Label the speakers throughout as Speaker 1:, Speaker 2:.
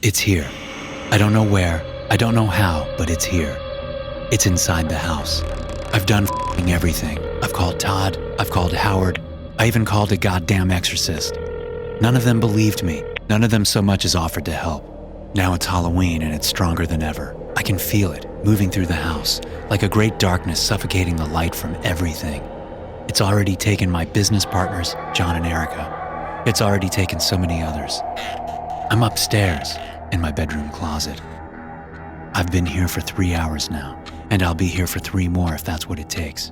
Speaker 1: It's here. I don't know where, I don't know how, but it's here. It's inside the house. I've done everything. I've called Todd, I've called Howard, I even called a goddamn exorcist. None of them believed me. None of them so much as offered to help. Now it's Halloween and it's stronger than ever. I can feel it moving through the house, like a great darkness suffocating the light from everything. It's already taken my business partners, John and Erica. It's already taken so many others. I'm upstairs in my bedroom closet. I've been here for 3 hours now, and I'll be here for 3 more if that's what it takes.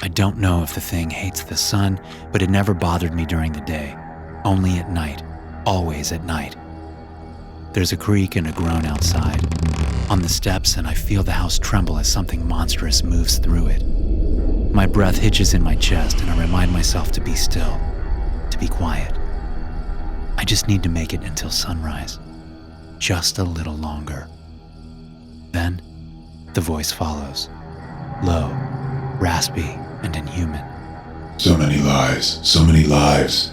Speaker 1: I don't know if the thing hates the sun, but it never bothered me during the day. Only at night. Always at night. There's a creak and a groan outside, on the steps, and I feel the house tremble as something monstrous moves through it. My breath hitches in my chest, and I remind myself to be still, to be quiet. I just need to make it until sunrise. Just a little longer. Then, the voice follows. Low, raspy, and inhuman.
Speaker 2: So many lives,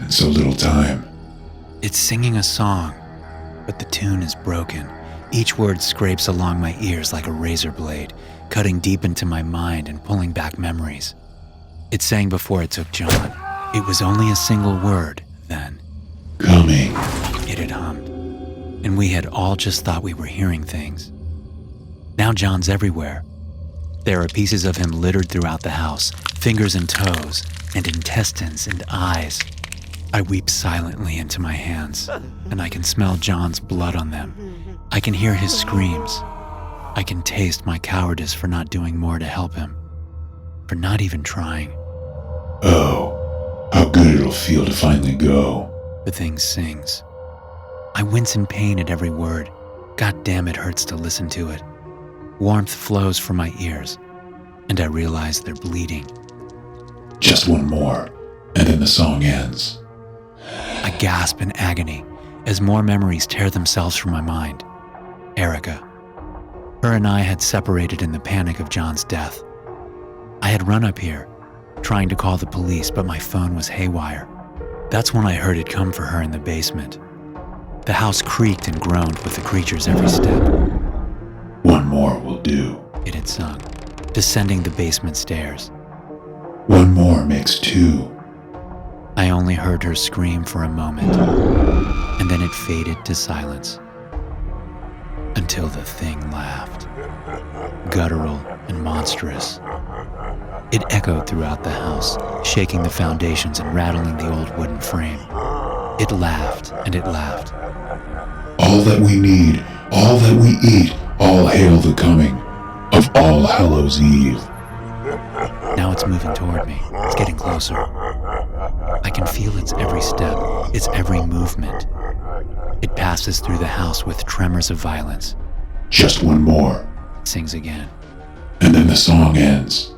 Speaker 2: and so little time.
Speaker 1: It's singing a song, but the tune is broken. Each word scrapes along my ears like a razor blade, cutting deep into my mind and pulling back memories. It sang before it took John. It was only a single word, then.
Speaker 2: Coming.
Speaker 1: It had hummed, and we had all just thought we were hearing things. Now John's everywhere. There are pieces of him littered throughout the house, fingers and toes, and intestines and eyes. I weep silently into my hands, and I can smell John's blood on them. I can hear his screams. I can taste my cowardice for not doing more to help him, for not even trying.
Speaker 2: Oh, how good it'll feel to finally go.
Speaker 1: The thing sings. I wince in pain at every word. God damn, it hurts to listen to it. Warmth flows from my ears, and I realize they're bleeding.
Speaker 2: Just one more, and then the song ends.
Speaker 1: I gasp in agony as more memories tear themselves from my mind. Erica. Her and I had separated in the panic of John's death. I had run up here, trying to call the police, but my phone was haywire. That's when I heard it come for her in the basement. The house creaked and groaned with the creature's every step.
Speaker 2: One more will do,
Speaker 1: it had sung, descending the basement stairs.
Speaker 2: One more makes 2.
Speaker 1: I only heard her scream for a moment, and then it faded to silence. Until the thing laughed, guttural and monstrous. It echoed throughout the house, shaking the foundations and rattling the old wooden frame. It laughed and it laughed.
Speaker 2: All that we need, all that we eat, all hail the coming of All Hallows Eve.
Speaker 1: Now it's moving toward me. It's getting closer. I can feel its every step, its every movement. It passes through the house with tremors of violence.
Speaker 2: Just one more.
Speaker 1: It sings again.
Speaker 2: And then the song ends.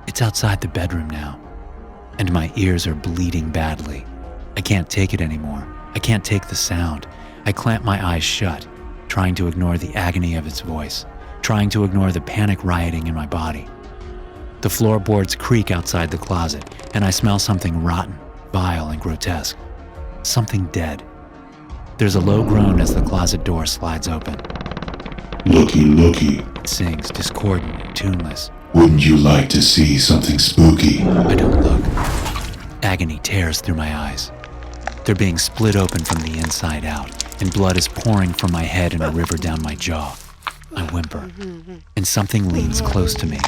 Speaker 1: It's outside the bedroom now, and my ears are bleeding badly. I can't take it anymore. I can't take the sound. I clamp my eyes shut, trying to ignore the agony of its voice, trying to ignore the panic rioting in my body. The floorboards creak outside the closet, and I smell something rotten, vile, and grotesque. Something dead. There's a low groan as the closet door slides open.
Speaker 2: Looky, looky.
Speaker 1: It sings, discordant and tuneless.
Speaker 2: Wouldn't you like to see something spooky?
Speaker 1: I don't look. Agony tears through my eyes. They're being split open from the inside out, and blood is pouring from my head in a river down my jaw. I whimper, and something leans close to me.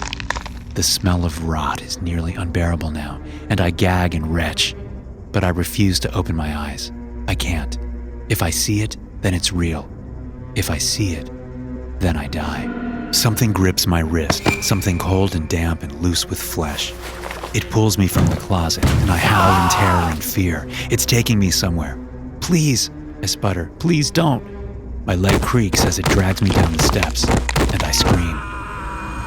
Speaker 1: The smell of rot is nearly unbearable now, and I gag and retch, but I refuse to open my eyes. I can't. If I see it, then it's real. If I see it, then I die. Something grips my wrist, something cold and damp and loose with flesh. It pulls me from the closet, and I howl in terror and fear. It's taking me somewhere. Please, I sputter, please don't. My leg creaks as it drags me down the steps, and I scream.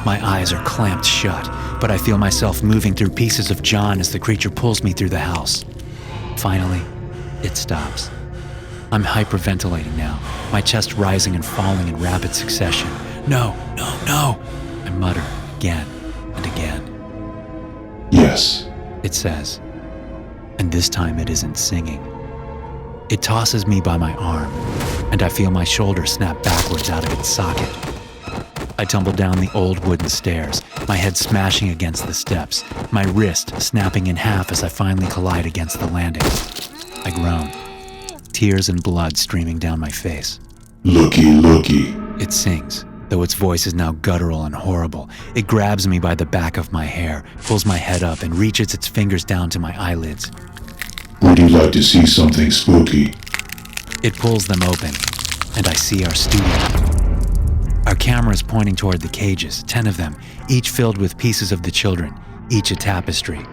Speaker 1: My eyes are clamped shut, but I feel myself moving through pieces of John as the creature pulls me through the house. Finally, it stops. I'm hyperventilating now, my chest rising and falling in rapid succession. No, no, no, I mutter again and again.
Speaker 2: Yes,
Speaker 1: it says, and this time it isn't singing. It tosses me by my arm, and I feel my shoulder snap backwards out of its socket. I tumble down the old wooden stairs, my head smashing against the steps, my wrist snapping in half as I finally collide against the landing. I groan, tears and blood streaming down my face.
Speaker 2: Looky, looky.
Speaker 1: It sings, though its voice is now guttural and horrible. It grabs me by the back of my hair, pulls my head up, and reaches its fingers down to my eyelids.
Speaker 2: Would you like to see something spooky?
Speaker 1: It pulls them open, and I see our studio. Our camera is pointing toward the cages, 10 of them, each filled with pieces of the children, each a tapestry.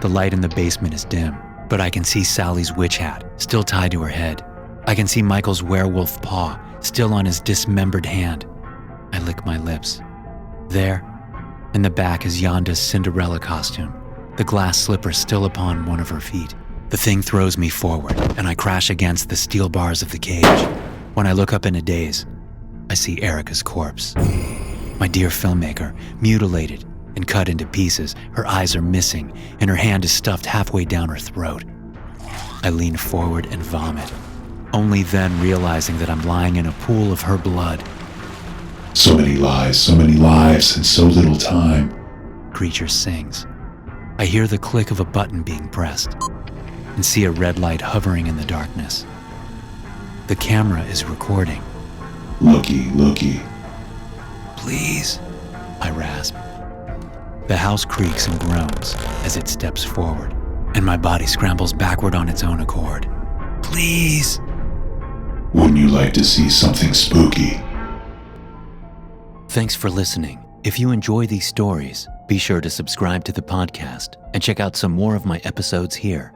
Speaker 1: The light in the basement is dim, but I can see Sally's witch hat, still tied to her head. I can see Michael's werewolf paw, still on his dismembered hand. I lick my lips. There, in the back, is Yonda's Cinderella costume, the glass slipper still upon one of her feet. The thing throws me forward, and I crash against the steel bars of the cage. When I look up in a daze, I see Erica's corpse. My dear filmmaker, mutilated and cut into pieces. Her eyes are missing, and her hand is stuffed halfway down her throat. I lean forward and vomit, only then realizing that I'm lying in a pool of her blood.
Speaker 2: So many lies, and so little time.
Speaker 1: Creature sings. I hear the click of a button being pressed and see a red light hovering in the darkness. The camera is recording.
Speaker 2: Looky, looky.
Speaker 1: Please, I rasp. The house creaks and groans as it steps forward, and my body scrambles backward on its own accord. Please.
Speaker 2: Wouldn't you like to see something spooky?
Speaker 1: Thanks for listening. If you enjoy these stories, be sure to subscribe to the podcast and check out some more of my episodes here.